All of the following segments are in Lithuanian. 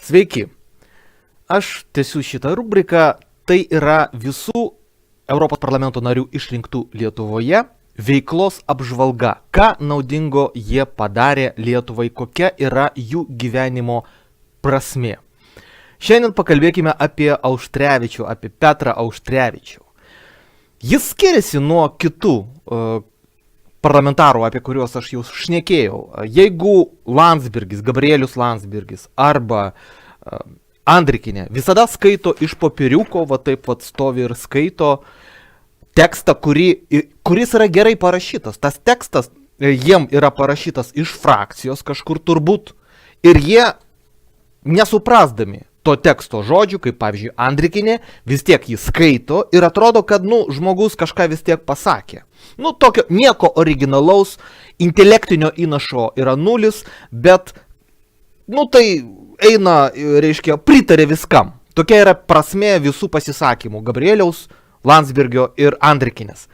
Sveiki, aš tęsiu šitą rubriką, tai yra visų Europos parlamento narių išrinktų Lietuvoje veiklos apžvalga, ką naudingo jie padarė Lietuvai, kokia yra jų gyvenimo prasmė. Šiandien pakalbėkime apie Auštrevičių, apie Petrą Auštrevičių. Jis skiriasi nuo kitų parlamentarų, apie kuriuos aš jau šnekėjau. Jeigu Landsbergis, Gabrielius Landsbergis arba Andrikinė visada skaito iš popieriuko, va taip vat stovi ir skaito tekstą, kuris yra gerai parašytas. Tas tekstas jiem yra parašytas iš frakcijos kažkur turbūt ir jie nesuprasdami to teksto žodžių, kaip pavyzdžiui Andrikinė, vis tiek jį skaito ir atrodo, kad žmogus kažką vis tiek pasakė. Tokio nieko originalaus, intelektinio įnašo yra nulis, bet tai eina, reiškia, pritarė viskam. Tokia yra prasmė visų pasisakymų Gabrieliaus, Landsbergio ir Andrikinės.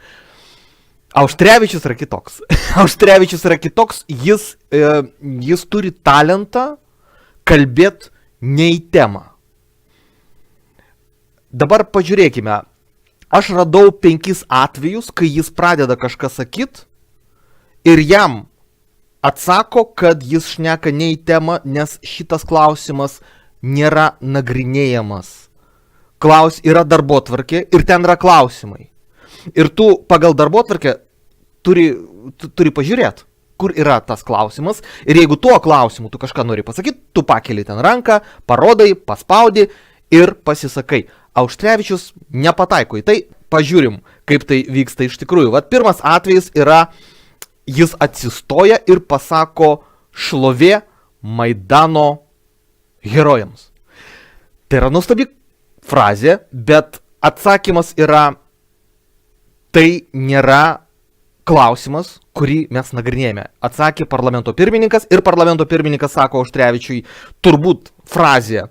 Auštrevičius yra kitoks. Auštrevičius yra kitoks, jis turi talentą kalbėti ne į temą. Dabar pažiūrėkime. Aš radau 5 atvejus, kai jis pradeda kažką sakyt ir jam atsako, kad jis šneka ne į temą, nes šitas klausimas nėra nagrinėjamas. Yra darbotvarkė ir ten yra klausimai. Ir tu pagal darbotvarkę turi pažiūrėti, kur yra tas klausimas. Ir jeigu tuo klausimu tu kažką nori pasakyti, tu pakeli ten ranką, parodai, paspaudi ir pasisakai. Auštrevičius nepataiko į tai, pažiūrim, kaip tai vyksta iš tikrųjų. Pirmas atvejis yra, jis atsistoja ir pasako šlovė Maidano herojams. Tai yra nuostabi frazė, bet atsakymas yra, tai nėra klausimas, kurį mes nagrinėjame. Atsakė parlamento pirmininkas ir parlamento pirmininkas sako Auštrevičiui, turbūt frazė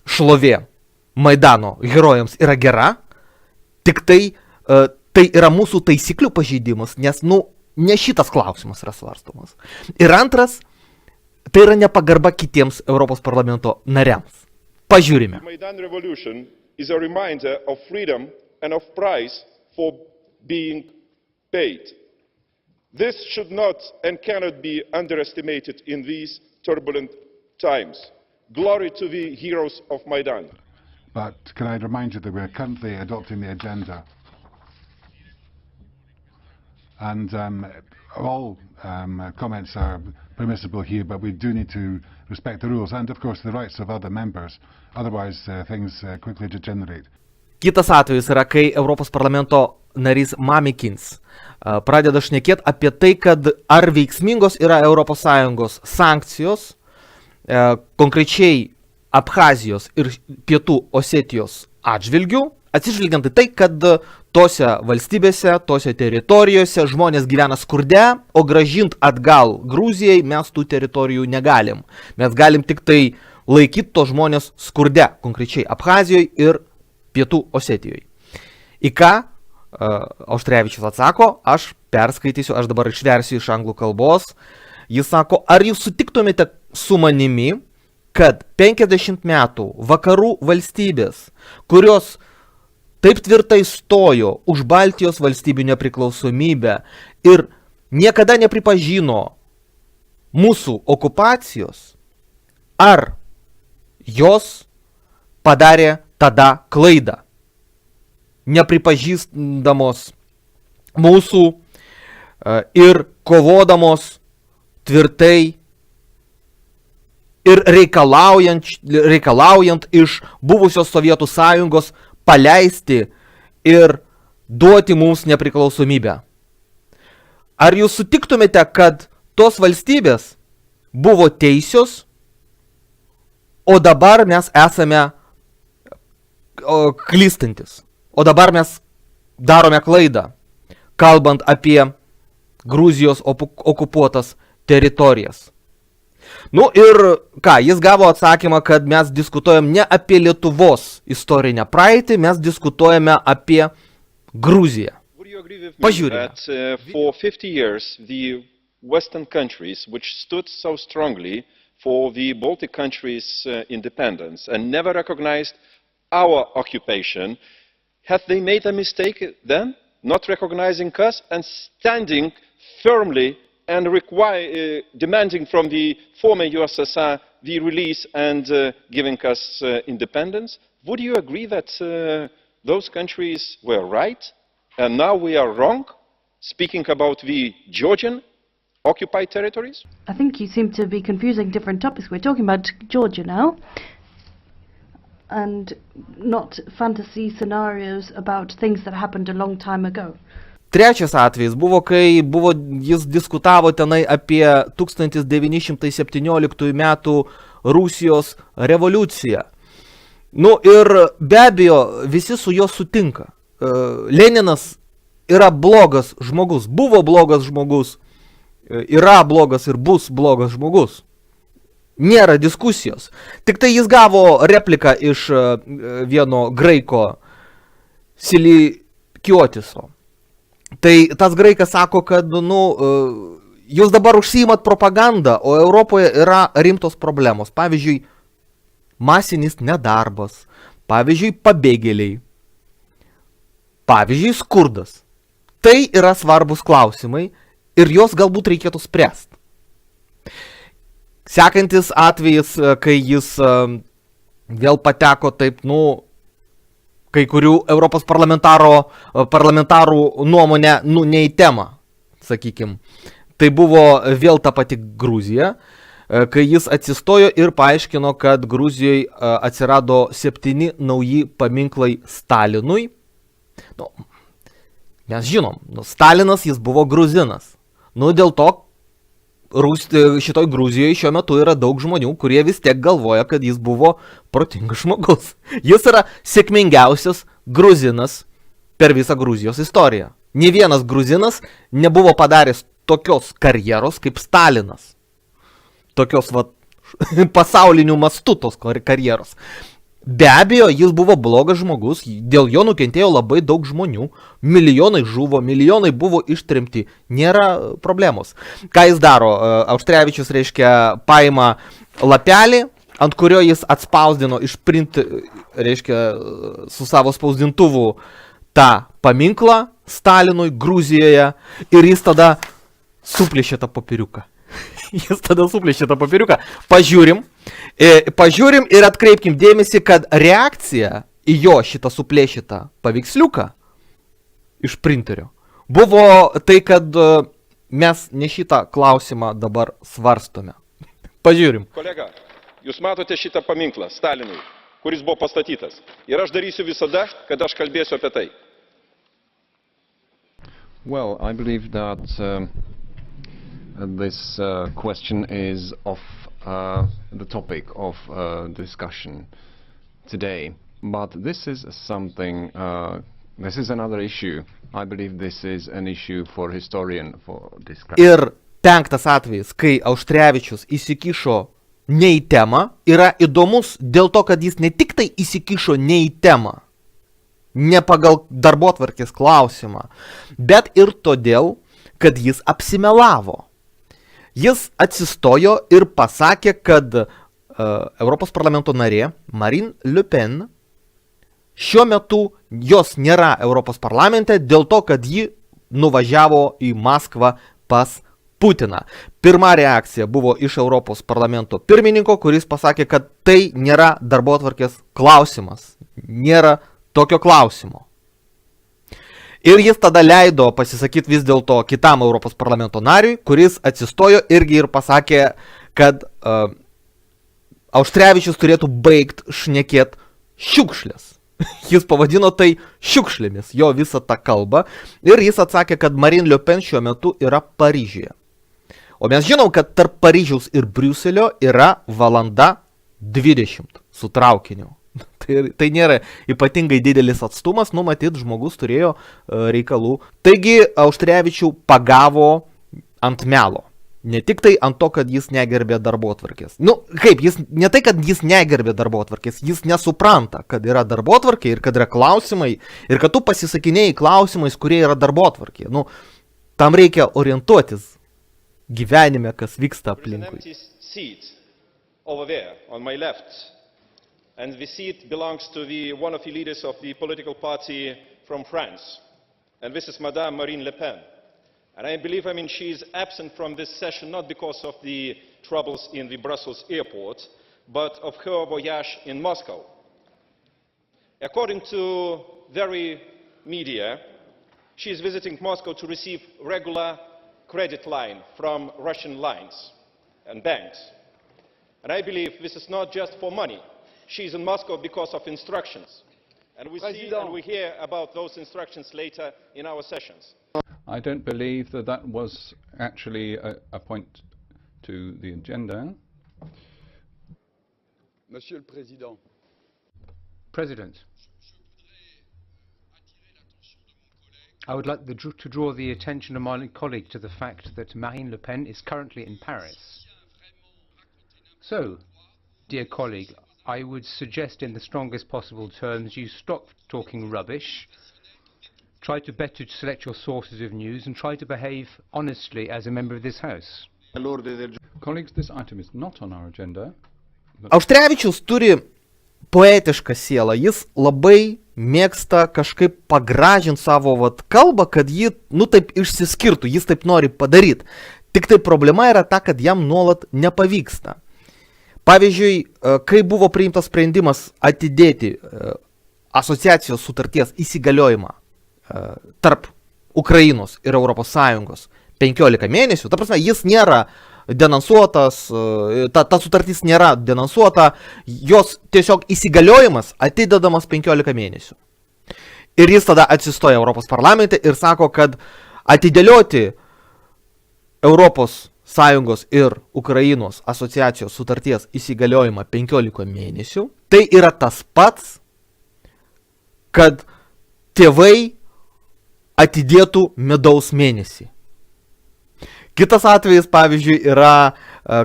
šlovė Maidano herojams yra gera, tik tai yra mūsų taisyklių pažeidimas, nes ne šitas klausimas yra svarstomas. Ir antras, tai yra nepagarba kitiems Europos parlamento nariams. Pažiūrime. Maidan Revolution is a reminder of freedom and of price for being paid. This should not and cannot be underestimated in these turbulent times. Glory to the heroes of Maidan. But can I remind you that we're currently adopting the agenda, and all comments are permissible here, but we do need to respect the rules and, of course, the rights of other members. Otherwise, things quickly degenerate. Kitas atvejis yra, kai Europos parlamento narys Mamikins pradeda šnekėti apie tai, kad ar veiksmingos yra ES sankcijos, konkrečiai Abchazijos ir Pietų Osetijos atžvilgių, atsižvelgiant į tai, kad tose valstybėse, tose teritorijose žmonės gyvena skurde, o grąžinti atgal Gruzijai mes tų teritorijų negalim. Mes galim tik tai laikyti to žmonės skurde, konkrečiai Abchazijoje ir Pietų Osetijoje. Į ką Auštrevičius atsako, aš perskaitysiu, aš dabar išversiu iš anglų kalbos. Jis sako, ar jūs sutiktumėte su manimi, kad 50 metų vakarų valstybės, kurios taip tvirtai stojo už Baltijos valstybių nepriklausomybę ir niekada nepripažino mūsų okupacijos, ar jos padarė tada klaidą, nepripažįstamos mūsų ir kovodamos tvirtai ir reikalaujant iš buvusios Sovietų sąjungos paleisti ir duoti mums nepriklausomybę. Ar jūs sutiktumėte, kad tos valstybės buvo teisios, o dabar mes esame klystantis, o dabar mes darome klaidą, kalbant apie Gruzijos okupuotas teritorijas? Ir ką, jis gavo atsakymą, kad mes diskutuojam ne apie Lietuvos istorinę praeitį, mes diskutuojame apie Gruziją. Pažiūrime. For 50 years, the Western countries, which stood so strongly for the Baltic countries' independence and never recognized our occupation. Have they made a mistake then, not recognizing us and standing firmly and demanding from the former USSR the release and giving us independence? Would you agree that those countries were right and now we are wrong, speaking about the Georgian occupied territories? I think you seem to be confusing different topics. We're talking about Georgia now, and not fantasy scenarios about things that happened a long time ago. Trečias atvejis buvo, kai jis diskutavo tenai apie 1917 metų Rusijos revoliuciją. Nu ir be abejo, visi su juo sutinka. Leninas yra blogas žmogus, buvo blogas žmogus, yra blogas ir bus blogas žmogus. Nėra diskusijos. Tik tai jis gavo repliką iš vieno graiko Silikiotiso. Tai tas graikas sako, kad jūs dabar užsiimat propagandą, o Europoje yra rimtos problemos. Pavyzdžiui, masinis nedarbas, pavyzdžiui, pabėgėliai, pavyzdžiui, skurdas. Tai yra svarbus klausimai ir jos galbūt reikėtų spręsti. Sekantis atvejis, kai jis vėl pateko taip, kai kurių Europos parlamentarų nuomonę, ne į temą, sakykim. Tai buvo vėl ta pati Gruzija, kai jis atsistojo ir paaiškino, kad Gruzijoje atsirado 7 nauji paminklai Stalinui. Mes žinom, Stalinas jis buvo gruzinas. Dėl to šitoj Gruzijoje šiuo metu yra daug žmonių, kurie vis tiek galvoja, kad jis buvo protingas žmogus. Jis yra sėkmingiausias gruzinas per visą Gruzijos istoriją. Nė vienas gruzinas nebuvo padaręs tokios karjeros kaip Stalinas. Tokios pasaulinių mastų tos karjeros. Be abejo, jis buvo blogas žmogus, dėl jo nukentėjo labai daug žmonių, milijonai žuvo, milijonai buvo ištremti, nėra problemos. Ką jis daro? Auštrevičius, reiškia, paima lapelį, ant kurio jis atspausdino reiškia, su savo spausdintuvu tą paminklą Stalinui Gruzijoje ir jis tada suplėšė tą popieriuką. Pažiūrim ir atkreipkim dėmesį, kad reakcija į jo šitą suplėšytą paveiksliuką iš printerio buvo tai, kad mes ne šitą klausimą dabar svarstome. Pažiūrim. Kolega, jūs matote šitą paminklą Stalinui, kuris buvo pastatytas. Ir aš darysiu visada, kad aš kalbėsiu apie tai. Well, I believe that this question is off the topic of discussion today, but this is something, this is another issue. I believe this is an issue for historian for discussion. Ir penktas atvejis, kai Auštrevičius įsikišo ne į temą, yra įdomus dėl to, kad jis ne tik tai įsikišo ne į temą, ne pagal darbotvarkės klausimą, bet ir todėl, kad jis apsimelavo. Jis atsistojo ir pasakė, kad Europos parlamento narė Marine Le Pen šiuo metu jos nėra Europos parlamente dėl to, kad ji nuvažiavo į Maskvą pas Putiną. Pirma reakcija buvo iš Europos parlamento pirmininko, kuris pasakė, kad tai nėra darbotvarkės klausimas. Nėra tokio klausimo. Ir jis tada leido pasisakyti vis dėlto kitam Europos parlamento nariui, kuris atsistojo irgi ir pasakė, kad Auštrevičius turėtų baigt šnekėt šiukšlės. Jis pavadino tai šiukšlėmis, jo visą tą kalbą. Ir jis atsakė, kad Marine Le Pen šiuo metu yra Paryžiuje. O mes žinom, kad tarp Paryžiaus ir Briuselio yra valanda 20 su traukiniu. Tai nėra ypatingai didelis atstumas, matyt, žmogus turėjo reikalų. Taigi Auštrevičių pagavo ant melo. Ne tik tai ant to, kad jis negerbė darbotvarkės. Jis ne tai, kad jis negerbė darbotvarkės, jis nesupranta, kad yra darbotvarkė ir kad yra klausimai, ir kad tu pasisakinėjai klausimais, kurie yra darbotvarkė. Tam reikia orientuotis gyvenime, kas vyksta aplinkui. over there, on my left. And the seat belongs to one of the leaders of the political party from France. And this is Madame Marine Le Pen. And I believe, she is absent from this session not because of the troubles in the Brussels airport, but of her voyage in Moscow. According to very media, she is visiting Moscow to receive regular credit line from Russian lines and banks. And I believe this is not just for money. She is in Moscow because of instructions. And we see and we hear about those instructions later in our sessions. I don't believe that that was actually a point to the agenda. Monsieur le Président. President, I would like to draw the attention of my colleague to the fact that Marine Le Pen is currently in Paris. So, dear colleague, I would suggest in the strongest possible terms you stop talking rubbish, try to better select your sources of news, and try to behave honestly as a member of this House. Colleagues, this item is not on our agenda. Auštrevičius turi poetišką sielą, jis labai mėgsta kažkaip pagražinti savo kalbą, kad ji, taip išsiskirtų, jis taip nori padaryti. Tik tai problema yra ta, kad jam nuolat nepavyksta. Pavyzdžiui, kai buvo priimtas sprendimas atidėti asociacijos sutarties įsigaliojimą tarp Ukrainos ir Europos Sąjungos 15 mėnesių, ta prasme, jis nėra denonsuotas, ta sutartis nėra denonsuota, jos tiesiog įsigaliojimas atidedamas 15 mėnesių. Ir jis tada atsistoja Europos parlamente ir sako, kad atidėlioti Europos Sąjungos ir Ukrainos asociacijos sutarties įsigaliojimą 15 mėnesių, tai yra tas pats, kad tėvai atidėtų medaus mėnesį. Kitas atvejis, pavyzdžiui, yra,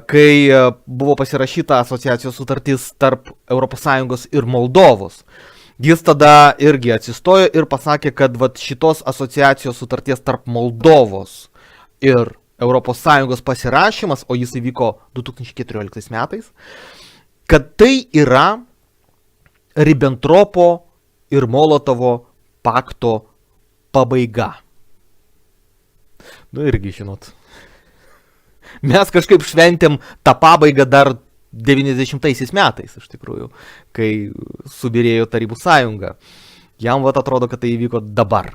kai buvo pasirašyta asociacijos sutartis tarp ES ir Moldovos. Jis tada irgi atsistojo ir pasakė, kad šitos asociacijos sutarties tarp Moldovos ir ES pasirašymas, o jis įvyko 2014 metais, kad tai yra Ribbentropo ir Molotovo pakto pabaiga. Irgi žinot. Mes kažkaip šventėm tą pabaigą dar 90 metais, iš tikrųjų, kai subirėjo Tarybų sąjunga. Jam atrodo, kad tai įvyko dabar.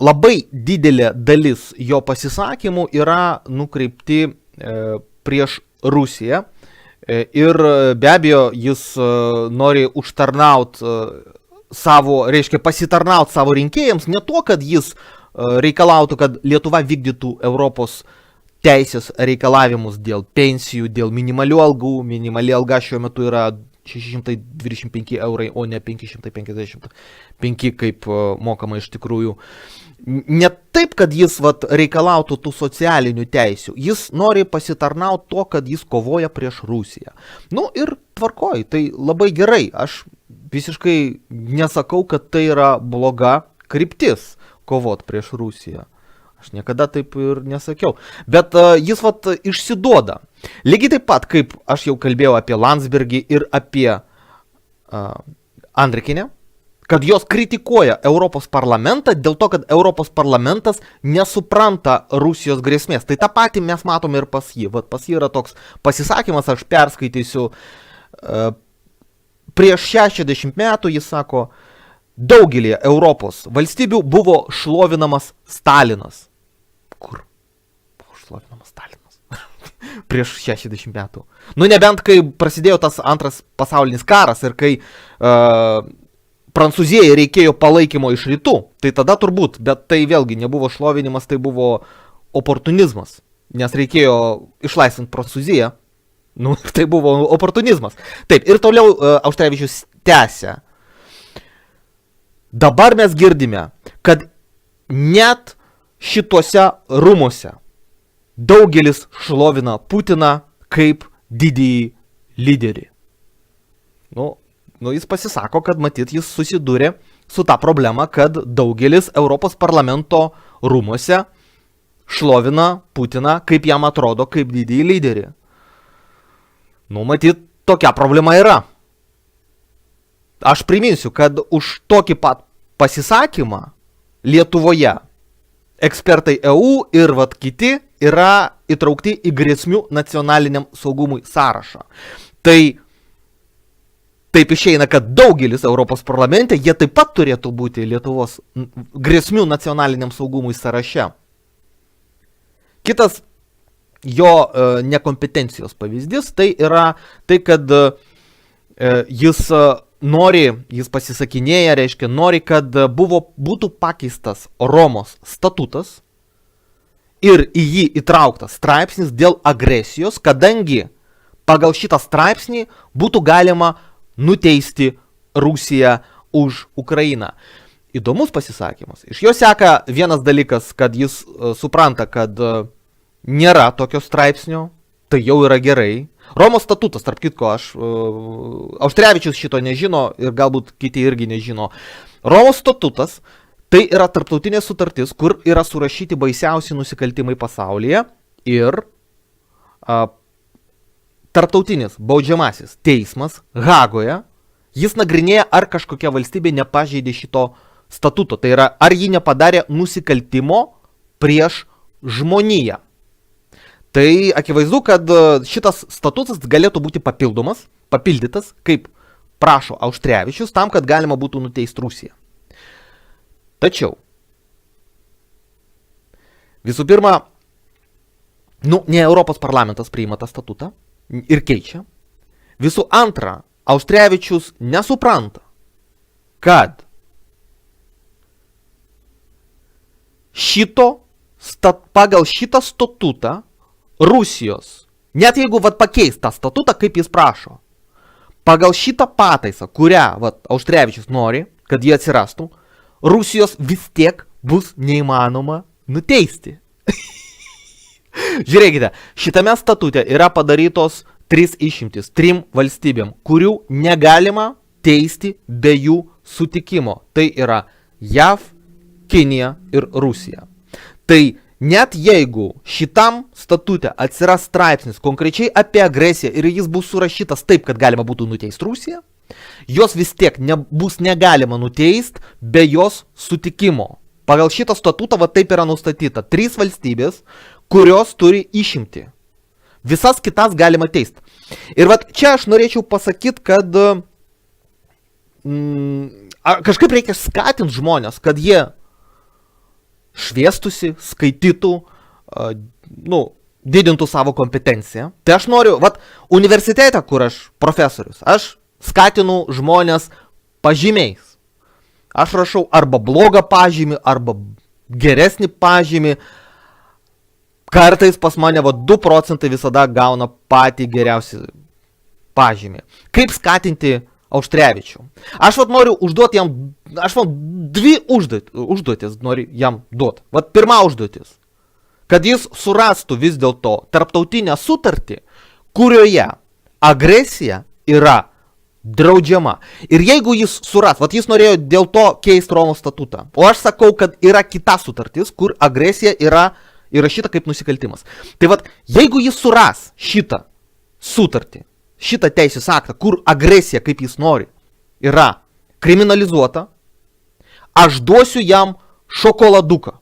Labai didelė dalis jo pasisakymų yra nukreipti prieš Rusiją. Ir be abejo, jis nori užtarnauti pasitarnauti savo rinkėjams, ne to, kad jis reikalautų, kad Lietuva vykdytų Europos teisės reikalavimus dėl pensijų, dėl minimalių algų. Minimali alga šiuo metu yra 625 eurai, o ne 555, kaip mokama iš tikrųjų. Ne taip, kad jis reikalautų tų socialinių teisių, jis nori pasitarnauti to, kad jis kovoja prieš Rusiją. Ir tvarkoj, tai labai gerai, aš visiškai nesakau, kad tai yra bloga kryptis kovot prieš Rusiją. Aš niekada taip ir nesakiau. Bet jis išsiduoda. Lygiai taip pat, kaip aš jau kalbėjau apie Landsbergį ir apie Andrikienę, kad jos kritikuoja Europos parlamentą dėl to, kad Europos parlamentas nesupranta Rusijos grėsmės. Tai tą patį mes matome ir pas jį. Pas jį yra toks pasisakymas, aš perskaitysiu. Prieš 60 metų jis sako, daugelį Europos valstybių buvo šlovinamas Stalinas. Kur buvo šlovinamas Stalinas? Prieš 60 metų. Nebent kai prasidėjo tas antras pasaulinis karas ir kai Prancūzijai reikėjo palaikymo iš rytų, tai tada turbūt, bet tai vėlgi nebuvo šlovinimas, tai buvo oportunizmas, nes reikėjo išlaisvinti Prancūziją, ir tai buvo oportunizmas. Taip, ir toliau Auštrevičius tęsia. Dabar mes girdime, kad net šituose rūmuose daugelis šlovina Putiną kaip didįjį lyderį. Jis pasisako, kad matyt jis susidūrė su ta problema, kad daugelis Europos parlamento rūmuose šlovina Putiną, kaip jam atrodo, kaip didįjį lyderį. Nu, matyt, tokia problema yra. Aš priminsiu, kad už tokį pat pasisakymą Lietuvoje ekspertai EU ir kiti yra įtraukti į grėsmių nacionaliniam saugumui sąrašą. Tai taip išeina, kad daugelis Europos parlamente, jie taip pat turėtų būti Lietuvos grėsmių nacionaliniam saugumui sąraše. Kitas jo nekompetencijos pavyzdys, tai yra tai, kad jis pasisakinėja, reiškia, nori, kad būtų pakeistas Romos statutas ir į jį įtrauktas straipsnis dėl agresijos, kadangi pagal šitą straipsnį būtų galima nuteisti Rusiją už Ukrainą. Įdomus pasisakymas. Iš jo seka vienas dalykas, kad jis supranta, kad nėra tokio straipsnio, tai jau yra gerai. Romos statutas, tarp kitko, Auštrevičius šito nežino ir galbūt kiti irgi nežino. Romos statutas tai yra tarptautinė sutartis, kur yra surašyti baisiausi nusikaltimai pasaulyje ir tarptautinis baudžiamasis teismas Hagoje, jis nagrinėja, ar kažkokia valstybė nepažeidė šito statuto. Tai yra, ar ji nepadarė nusikaltimo prieš žmoniją. Tai akivaizdu, kad šitas statutas galėtų būti papildytas, kaip prašo Auštrevičius, tam, kad galima būtų nuteisti Rusiją. Tačiau, visų pirma, ne Europos parlamentas priima tą statutą ir keičia. Visų antra, Auštrevičius nesupranta, kad pagal šitą statutą Rusijos, net jeigu pakeis tą statutą, kaip jis prašo, pagal šitą pataisą, kurią Auštrevičius nori, kad jie atsirastų, Rusijos vis tiek bus neįmanoma nuteisti. Žiūrėkite, šitame statute yra padarytos 3 išimtis 3 valstybėm, kurių negalima teisti be jų sutikimo. Tai yra JAV, Kinija ir Rusija. Tai net jeigu šitam statute atsiras straipsnis konkrečiai apie agresiją ir jis bus surašytas taip, kad galima būtų nuteisti Rusiją, jos vis tiek bus negalima nuteisti be jos sutikimo. Pagal šitą statutą taip yra nustatyta 3 valstybės, kurios turi išimti. Visas kitas galima teisti. Ir čia aš norėčiau pasakyti, kad kažkaip reikia skatinti žmonės, kad jie šviestusi, skaitytų, didintų savo kompetenciją. Tai aš noriu, universitete, kur aš profesorius, aš skatinu žmonės pažymiais. Aš rašau arba blogą pažymį, arba geresnį pažymį. Kartais pas mane 2 procentai visada gauna patį geriausią pažymį. Kaip skatinti Auštrevičių? Aš noriu užduoti jam, 2 užduotis noriu jam duoti. Pirma užduotis, kad jis surastų vis dėlto tarptautinę sutartį, kurioje agresija yra draudžiama. Ir jeigu jis suras, jis norėjo dėl to keisti Romos statutą, o aš sakau, kad yra kita sutartis, kur agresija yra įrašyta kaip nusikaltimas. Tai jeigu jis suras šitą sutartį, šitą teisės aktą, kur agresija, kaip jis nori, yra kriminalizuota, aš duosiu jam šokoladuką.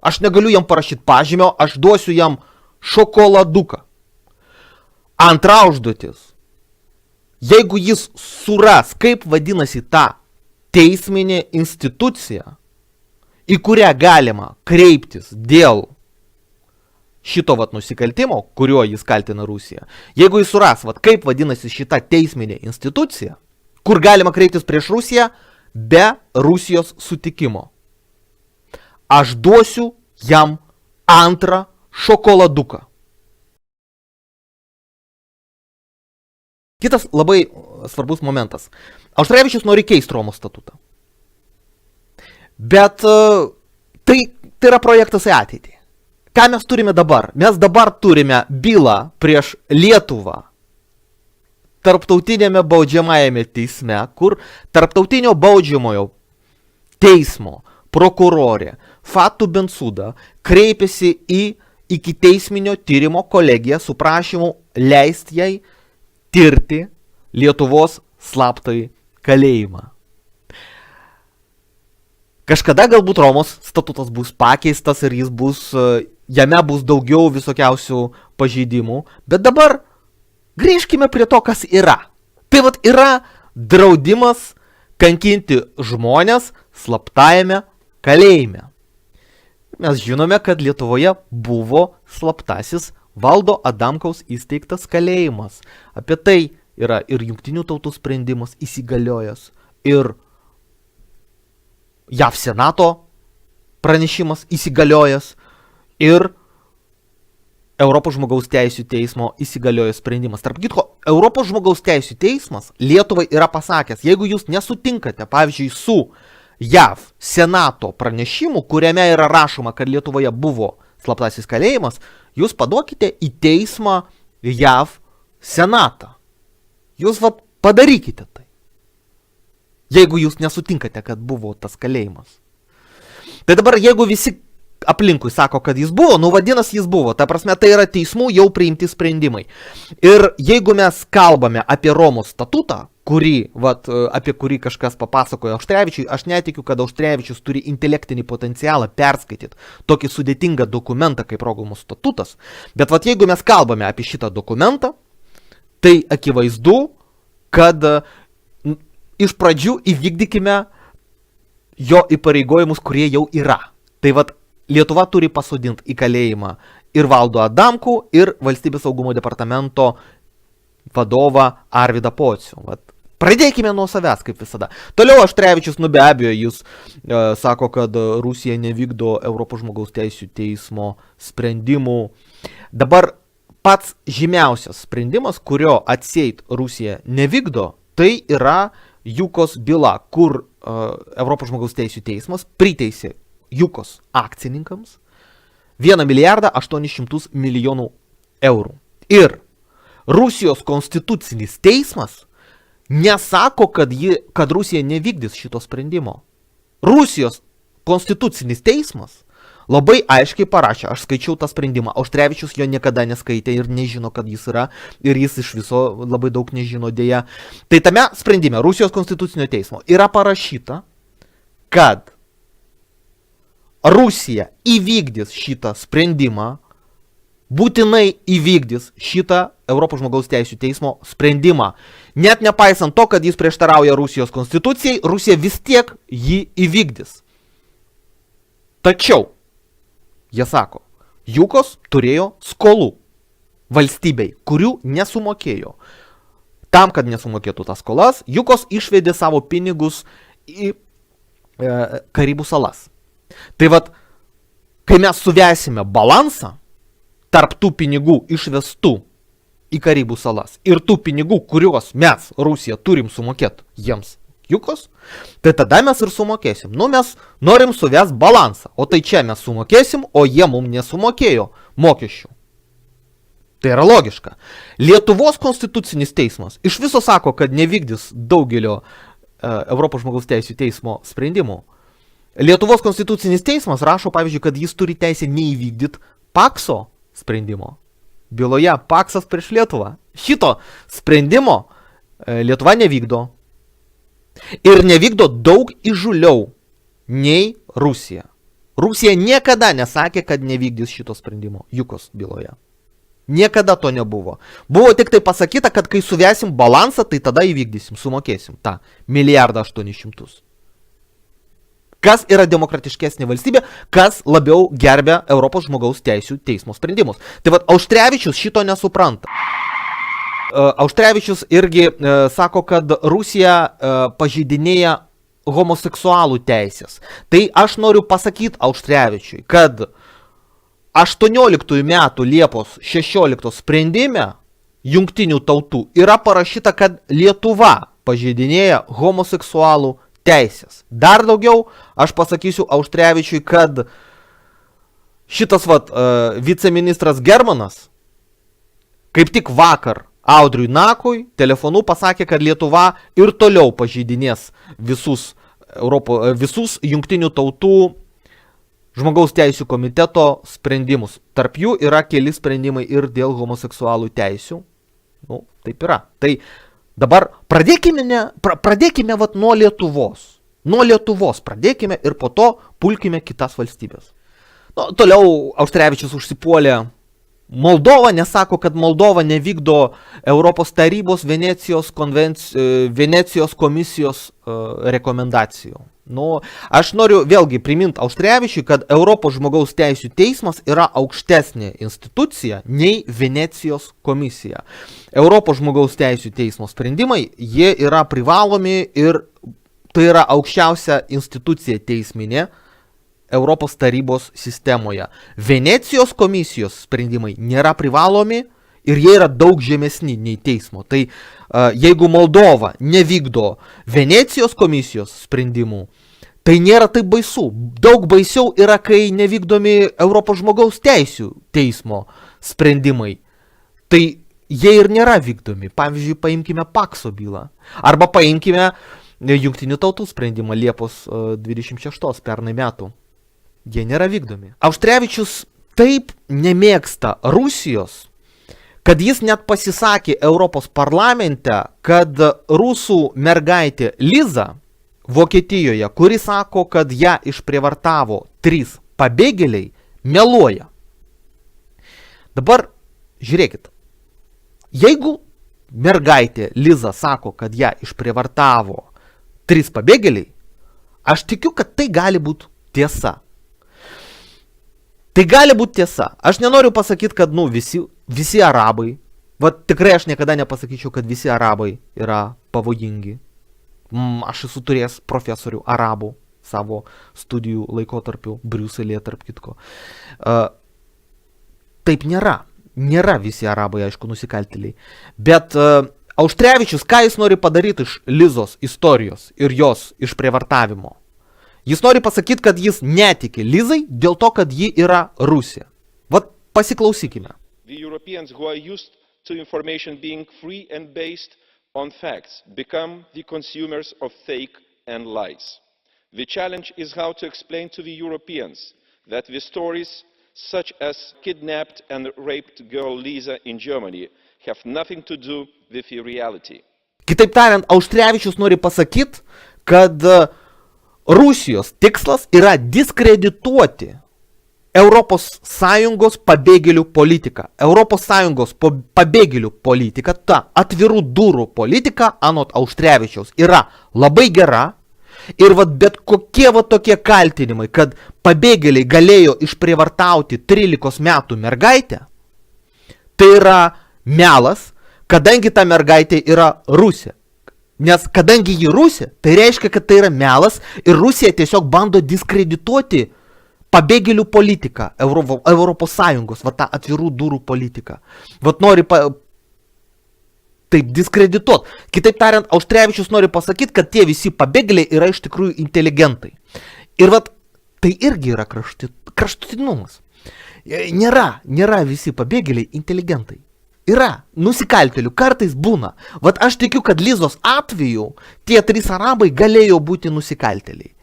Aš negaliu jam parašyti pažymio, aš duosiu jam šokoladuką. Antra užduotis. Jeigu jis suras, kaip vadinasi ta teisminė institucija, į kurią galima kreiptis dėl šito nusikaltimo, kuriuo jis kaltina Rusiją. Jeigu jis suras, kaip vadinasi šita teisminė institucija, kur galima kreiptis prieš Rusiją be Rusijos sutikimo, aš duosiu jam antrą šokoladuką. Kitas labai svarbus momentas. Auštrevičius nori keisti Romos statutą. Bet tai yra projektas į ateitį. Ką mes turime dabar? Mes dabar turime bylą prieš Lietuvą tarptautinėme baudžiamajame teisme, kur tarptautinio baudžiamojo teismo prokurorė Fatou Bensouda kreipėsi į ikiteisminio tyrimo kolegiją su prašymu leisti jai tirti Lietuvos slaptąjį kalėjimą. Kažkada galbūt Romos statutas bus pakeistas ir jame bus daugiau visokiausių pažeidimų, bet dabar grįžkime prie to, kas yra. Tai vat yra draudimas kankinti žmonės slaptajame kalėjime. Mes žinome, kad Lietuvoje buvo slaptasis Valdo Adamkaus įsteigtas kalėjimas. Apie tai yra ir Jungtinių tautų sprendimas įsigaliojęs, ir JAV Senato pranešimas įsigaliojęs, ir Europos žmogaus teisių teismo įsigaliojęs sprendimas. Tarp kitko, Europos žmogaus teisių teismas Lietuvai yra pasakęs, jeigu jūs nesutinkate, pavyzdžiui, su JAV Senato pranešimu, kuriame yra rašoma, kad Lietuvoje buvo slaptasis kalėjimas, jūs paduokite į teismą JAV Senatą. Jūs padarykite tai. Jeigu jūs nesutinkate, kad buvo tas kalėjimas. Tai dabar, jeigu visi aplinkui sako, kad jis buvo, vadinasi jis buvo. Ta prasme, tai yra teismų jau priimti sprendimai. Ir jeigu mes kalbame apie Romos statutą, apie kurį kažkas papasakojo Auštrevičiui, aš netikiu, kad Auštrevičius turi intelektinį potencialą perskaityti tokį sudėtingą dokumentą kaip Romos statutas. Bet jeigu mes kalbame apie šitą dokumentą, tai akivaizdu, kad iš pradžių įvykdykime jo įpareigojimus, kurie jau yra. Tai Lietuva turi pasodinti į kalėjimą ir Valdo Adamkų, ir Valstybės saugumo departamento vadovą Arvydą Pocių. Pradėkime nuo savęs, kaip visada. Toliau Auštrevičius, be abejo, jis sako, kad Rusija nevykdo Europos žmogaus teisių teismo sprendimų. Dabar pats žymiausias sprendimas, kurio atseit Rusija nevykdo, tai yra Jukos byla, kur Europos žmogaus teisių teismas priteisė Jukos akcininkams 1 milijardą 800 milijonų eurų. Ir Rusijos konstitucinis teismas nesako, kad Rusija nevykdys šito sprendimo. Rusijos konstitucinis teismas labai aiškiai parašė, aš skaičiau tą sprendimą, Auštrevičius jo niekada neskaitė ir nežino, kad jis yra, ir jis iš viso labai daug nežino dėja. Tai tame sprendime Rusijos konstitucinio teismo yra parašyta, kad Rusija įvykdys šitą sprendimą, būtinai įvykdys šitą Europos žmogaus teisių teismo sprendimą. Net nepaisant to, kad jis prieštarauja Rusijos konstitucijai, Rusija vis tiek jį įvykdys. Tačiau, jie sako, Jukos turėjo skolų valstybei, kurių nesumokėjo. Tam, kad nesumokėtų tas skolas, Jukos išvedė savo pinigus į Karibų salas. Tai kai mes suvesime balansą tarp tų pinigų išvestų į Karibų salas ir tų pinigų, kuriuos mes, Rusija, turim sumokėti jiems Jukos, tai tada mes ir sumokėsim. Mes norim suvesti balansą, o tai čia mes sumokėsim, o jie mums nesumokėjo mokesčių. Tai yra logiška. Lietuvos konstitucinis teismas iš viso sako, kad nevykdys daugelio Europos žmogaus teisių teismo sprendimų. Lietuvos konstitucinis teismas rašo, pavyzdžiui, kad jis turi teisę neįvykdyti Pakso sprendimo. Byloje Paksas prieš Lietuvą. Šito sprendimo Lietuva nevykdo. Ir nevykdo daug įžūliau nei Rusija. Rusija niekada nesakė, kad nevykdys šito sprendimo Jukos byloje. Niekada to nebuvo. Buvo tik tai pasakyta, kad kai suvesim balansą, tai tada įvykdysim, sumokėsim tą 1 milijardą 800. Kas yra demokratiškesnė valstybė, kas labiau gerbia Europos žmogaus teisių teismo sprendimus. Tai Auštrevičius šito nesupranta. Auštrevičius irgi sako, kad Rusija pažeidinėja homoseksualų teisės. Tai aš noriu pasakyti Auštrevičiui, kad 18 metų Liepos 16 sprendime Jungtinių tautų yra parašyta, kad Lietuva pažeidinėja homoseksualų teisės. Dar daugiau aš pasakysiu Auštrevičiui, kad šitas viceministras Germanas kaip tik vakar Audriui Nakui telefonu pasakė, kad Lietuva ir toliau pažeidinės visus visus jungtinių tautų žmogaus teisų komiteto sprendimus. Tarp jų yra keli sprendimai ir dėl homoseksualų teisių. Nu, taip yra. Tai dabar pradėkime vat nuo Lietuvos. Nuo Lietuvos pradėkime ir po to pulkime kitas valstybės. Nu, toliau Auštrevičius užsipuolė Moldovą, nesako, kad Moldova nevykdo Europos tarybos Venecijos komisijos rekomendacijų. Nu, aš noriu vėlgi priminti Auštrevičiui, kad Europos žmogaus teisų teismas yra aukštesnė institucija nei Venecijos komisija. Europos žmogaus teisų teismo sprendimai, jie yra privalomi ir tai yra aukščiausia institucija teisminė Europos tarybos sistemoje. Venecijos komisijos sprendimai nėra privalomi ir jie yra daug žemesni nei teismo. Tai jeigu Moldova nevykdo Venecijos komisijos sprendimų, tai nėra taip baisu. Daug baisiau yra, kai nevykdomi Europos žmogaus teisių teismo sprendimai. Tai jie ir nėra vykdomi. Pavyzdžiui, paimkime Pakso bylą. Arba paimkime Jungtinių tautų sprendimą Liepos 26 pernai metų. Jie nėra vykdomi. Auštrevičius taip nemėgsta Rusijos, kad jis net pasisakė Europos parlamente, kad rusų mergaitė Liza Vokietijoje, kuri sako, kad ją išprievartavo 3 pabėgėliai, meluoja. Dabar žiūrėkit, jeigu mergaitė Liza sako, kad ją išprievartavo 3 pabėgėliai, aš tikiu, kad tai gali būti tiesa. Tai gali būti tiesa. Aš nenoriu pasakyti, kad visi arabai, tikrai aš niekada nepasakyčiau, kad visi arabai yra pavojingi. Aš esu turėjęs profesorių arabų savo studijų laikotarpiu Briuselėje, tarp kitko. Taip nėra. Nėra visi arabai, aišku, nusikaltėliai. Bet Auštrevičius, ką jis nori padaryti iš Lizos istorijos ir jos išprievartavimo? Jis nori pasakyti, kad jis netiki Lizai dėl to, kad ji yra Rusija. Vat pasiklausykime. The Europeans who are used to information being free and based on facts become the consumers of fake and lies. The challenge is how to explain to the Europeans that the stories such as kidnapped and raped girl Lisa in Germany have nothing to do with the reality. Kitaip tariant, Auštrevičius nori pasakyti, kad Rusijos tikslas yra diskredituoti Europos Sąjungos pabėgėlių politiką. Europos Sąjungos pabėgėlių politika, ta atvirų durų politika, anot Auštrevičiaus, yra labai gera. Ir bet kokie tokie kaltinimai, kad pabėgėliai galėjo išprievartauti 13 metų mergaitę, tai yra melas, kadangi ta mergaitė yra Rusija. Nes kadangi ji Rusija, tai reiškia, kad tai yra melas ir Rusija tiesiog bando diskredituoti pabėgėlių politiką, Europos Sąjungos, tą atvirų durų politiką. Nori taip diskredituoti. Kitaip tariant, Auštrevičius nori pasakyti, kad tie visi pabėgėliai yra iš tikrųjų inteligentai. Ir tai irgi yra kraštutinumas. Nėra visi pabėgėliai inteligentai. Yra nusikaltėlių, kartais būna. Aš tikiu, kad Lizos atveju tie 3 arabai galėjo būti nusikaltėliai.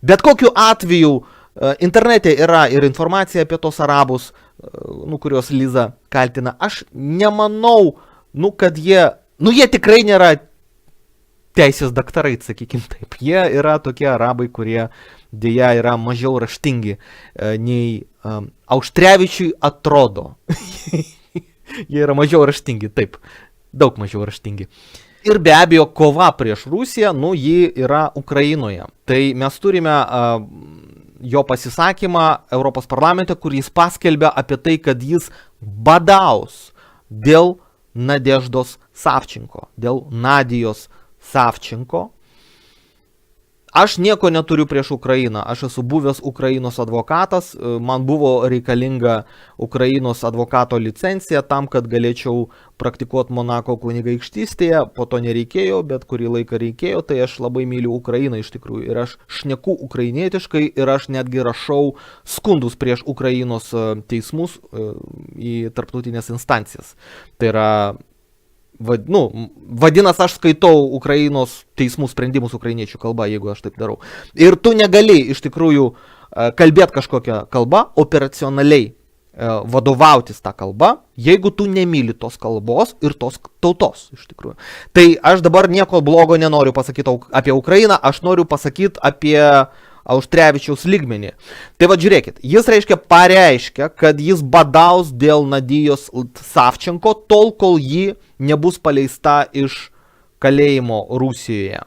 Bet kokiu atveju internete yra ir informacija apie tos arabus, kuriuos Liza kaltina. Aš nemanau, kad jie tikrai nėra teisės daktarai, sakykim taip. Jie yra tokie arabai, kurie dėja yra mažiau raštingi nei Auštrevičiui atrodo. Jie yra mažiau raštingi, taip, daug mažiau raštingi. Ir be abejo, kova prieš Rusiją, ji yra Ukrainoje. Tai mes turime jo pasisakymą Europos parlamente, kur jis paskelbė apie tai, kad jis badaus dėl Nadeždos Savčenko, dėl Nadijos Savčenko. Aš nieko neturiu prieš Ukrainą, aš esu buvęs Ukrainos advokatas, man buvo reikalinga Ukrainos advokato licencija tam, kad galėčiau praktikuoti Monako kunigaikštystėje, po to nereikėjo, bet kurį laiką reikėjo, tai aš labai myliu Ukrainą iš tikrųjų ir aš šneku ukrainietiškai ir aš netgi rašau skundus prieš Ukrainos teismus į tarptautinės instancijas. Tai yra Vadinas, aš skaitau Ukrainos teismų sprendimus ukrainiečių kalba, jeigu aš taip darau. Ir tu negali iš tikrųjų kalbėti kažkokią kalbą, operacionaliai vadovautis tą kalbą, jeigu tu nemyli tos kalbos ir tos tautos, iš tikrųjų. Tai aš dabar nieko blogo nenoriu pasakyti apie Ukrainą, aš noriu pasakyti apie Auštrevičiaus lygmenį. Tai va žiūrėkit, jis pareiškia, kad jis badaus dėl Nadijos Savčenko tol, kol ji nebus paleista iš kalėjimo Rusijoje.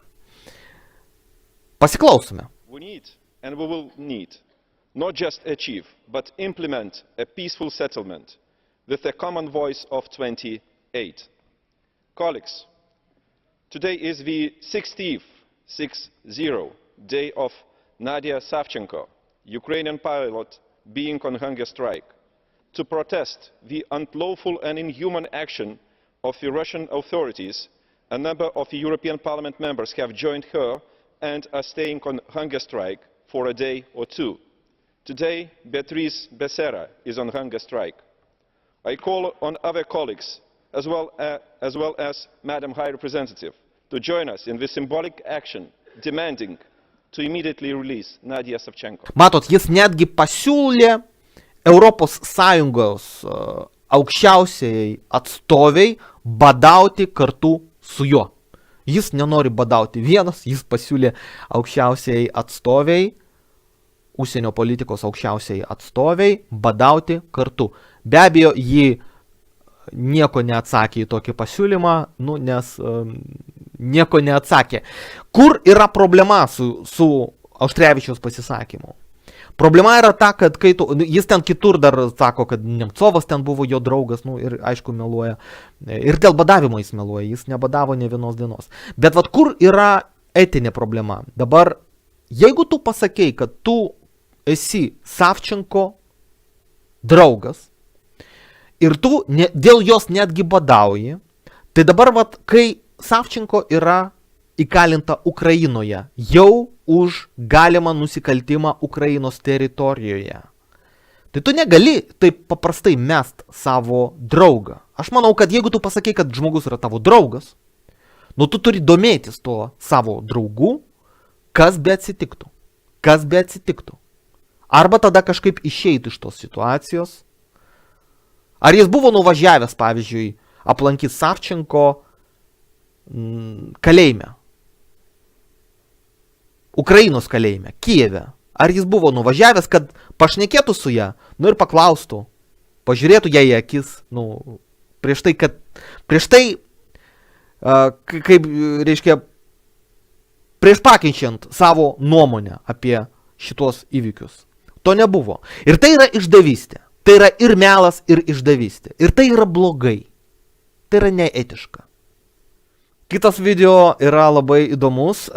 Pasiklausome. We need, and we will need, not just achieve, but implement a peaceful settlement with a common voice of 28. Colleagues, today is the 60th day of Nadia Savchenko, Ukrainian pilot, being on hunger strike. To protest the unlawful and inhuman action of the Russian authorities, a number of the European Parliament members have joined her and are staying on hunger strike for a day or two. Today, Beatriz Becerra is on hunger strike. I call on other colleagues, as well as Madam High Representative, to join us in this symbolic action, demanding to immediately release Nadia Savchenko. Matot, jis netgi pasiūlė Europos Sąjungos aukščiausiai atstoviai badauti kartu su juo. Jis nenori badauti vienas, jis pasiūlė aukščiausiai atstoviai, užsienio politikos aukščiausiai atstoviai, badauti kartu. Be abejo, ji nieko neatsakė į tokį pasiūlymą, nes nieko neatsakė. Kur yra problema su Auštrevičiaus pasisakymu? Problema yra ta, kad jis ten kitur dar sako, kad Nemcovas ten buvo jo draugas, ir aišku meluoja. Ir dėl badavimo jis meluoja, jis nebadavo ne vienos dienos. Bet vat kur yra etinė problema? Dabar, jeigu tu pasakei, kad tu esi Savčenko draugas, ir tu dėl jos netgi badauji, tai dabar, kai Savčenko yra įkalinta Ukrainoje, jau už galimą nusikaltimą Ukrainos teritorijoje, tai tu negali taip paprastai mest savo draugą. Aš manau, kad jeigu tu pasakai, kad žmogus yra tavo draugas, tu turi domėtis tuo savo draugu, kas be atsitiktų. Arba tada kažkaip išeiti iš tos situacijos. Ar jis buvo nuvažiavęs, pavyzdžiui, aplankyti Savčenko kalėjime? Ukrainos kalėjime, Kijeve. Ar jis buvo nuvažiavęs, kad pašnekėtų su ją, ir paklaustų, pažiūrėtų ją į akis, prieš pakeičiant savo nuomonę apie šitos įvykius. To nebuvo. Ir tai yra išdavystė. Tai yra ir melas, ir išdavystė. Ir tai yra blogai. Tai yra neetiška. Kitas video yra labai įdomus.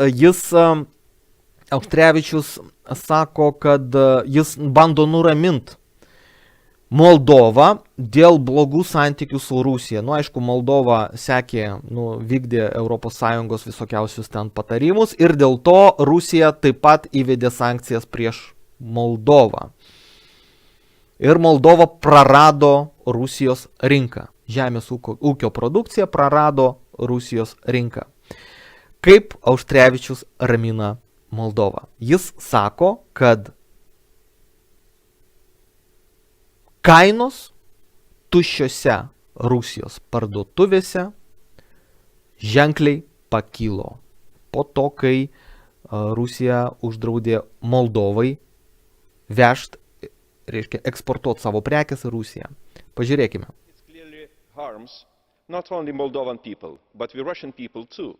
Auštrevičius sako, kad jis bando nuraminti Moldovą dėl blogų santykių su Rusija. Aišku, Moldova vykdė ES visokiausius ten patarimus ir dėl to Rusija taip pat įvedė sankcijas prieš Moldovą. Ir Moldova prarado Rusijos rinką. Žemės ūkio produkcija prarado Rusijos rinką. Kaip Auštrevičius ramina Moldovą? Jis sako, kad kainos tuščiose Rusijos parduotuvėse ženkliai pakilo po to, kai Rusija uždraudė Moldovai vežti, eksportuoti savo prekes į Rusiją. Pažiūrėkime. It clearly harms not only Moldovan people, but the Russian people too,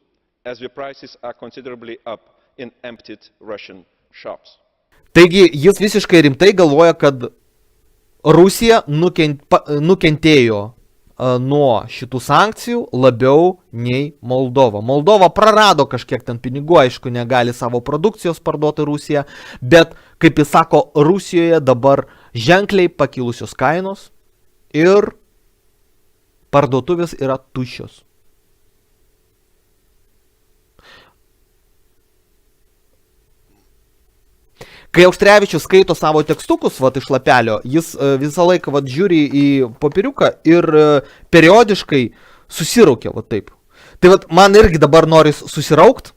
as the prices are considerably up in emptied Russian shops. Taigi jis visiškai rimtai galvoja, kad Rusija nukentėjo nuo šitų sankcijų labiau nei Moldova. Moldova prarado kažkiek ten pinigų, aišku, negali savo produkcijos parduoti Rusiją, bet, kaip jis sako, Rusijoje dabar ženkliai pakilusios kainos ir parduotuvės yra tuščios. Kai Auštrevičius skaito savo tekstukus iš lapelio, jis visą laiką žiūri į popieriuką ir periodiškai susiraukė, va taip. Tai vat man irgi dabar noris susiraukt,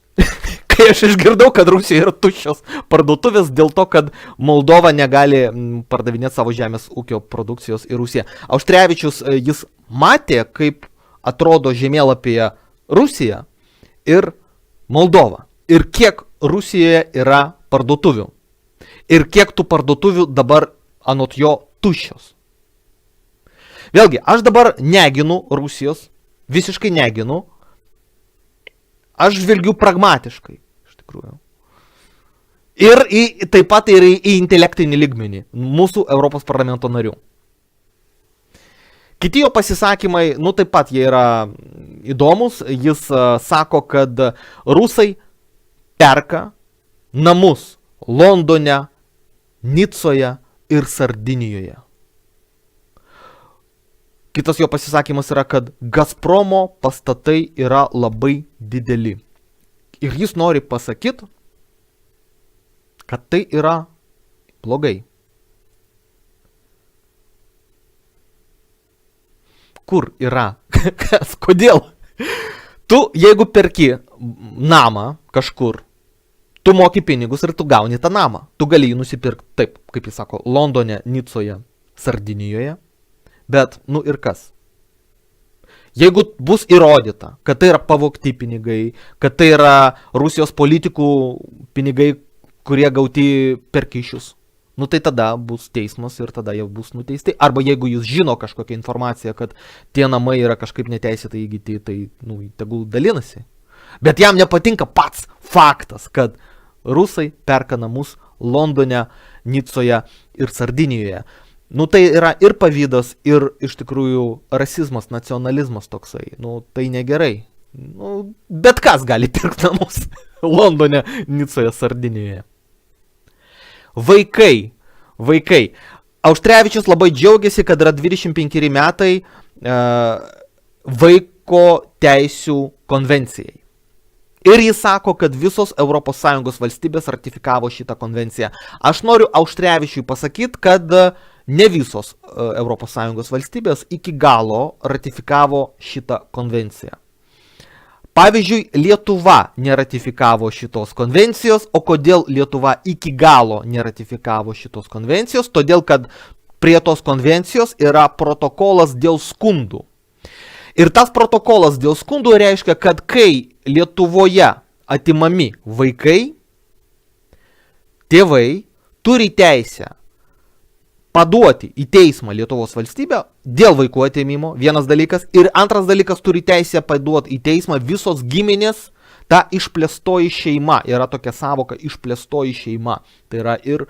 kai aš išgirdau, kad Rusijoje yra tuščios parduotuvės dėl to, kad Moldova negali pardavinėti savo žemės ūkio produkcijos į Rusiją. Auštrevičius, jis matė, kaip atrodo žemėlapyje Rusija ir Moldova. Ir kiek Rusijoje yra parduotuvių. Ir kiek tų parduotuvių dabar anot jo tuščios. Vėlgi, aš dabar neginu Rusijos, visiškai neginu. Aš žvelgiu pragmatiškai, iš tikrųjų. Ir taip pat ir į intelektinį lygmenį mūsų Europos parlamento narių. Kiti jo pasisakymai, taip pat jie yra įdomus. Jis sako, kad rusai perka namus Londone, Nicoje ir Sardinijoje. Kitas jo pasisakymas yra, kad Gazpromo pastatai yra labai dideli. Ir jis nori pasakyti, kad tai yra blogai. Kur yra? Kas? Kodėl? Tu, jeigu perki namą kažkur, tu moki pinigus ir tu gauni tą namą. Tu gali jį nusipirkti taip, kaip jis sako, Londone, Nicoje, Sardinijoje. Bet, ir kas? Jeigu bus įrodyta, kad tai yra pavogti pinigai, kad tai yra Rusijos politikų pinigai, kurie gauti per kyšius, tai tada bus teismas ir tada jie bus nuteisti. Arba jeigu jūs žino kažkokią informaciją, kad tie namai yra kažkaip neteisėtai įgyti, tai, tegul dalinasi. Bet jam nepatinka pats faktas, kad rusai perka namus Londone, Nicoje ir Sardinijoje. Tai yra ir pavydas, ir iš tikrųjų rasizmas, nacionalizmas toksai. Tai negerai. Bet kas gali pirkti namus Londone, Nicoje, Sardinijoje. Vaikai. Auštrevičius labai džiaugiasi, kad yra 25 metai vaiko teisių konvencijai. Ir jis sako, kad visos ES valstybės ratifikavo šitą konvenciją. Aš noriu Auštrevičiui pasakyti, kad ne visos ES valstybės iki galo ratifikavo šitą konvenciją. Pavyzdžiui, Lietuva neratifikavo šitos konvencijos, o kodėl Lietuva iki galo neratifikavo šitos konvencijos? Todėl, kad prie tos konvencijos yra protokolas dėl skundų. Ir tas protokolas dėl skundų reiškia, kad kai Lietuvoje atimami vaikai, tėvai turi teisę paduoti į teismą Lietuvos valstybę dėl vaikų atėmimo, vienas dalykas. Ir antras dalykas, turi teisę paduoti į teismą visos giminės, ta išplėstoji šeima. Yra tokia savoka išplėstoji šeima. Tai yra ir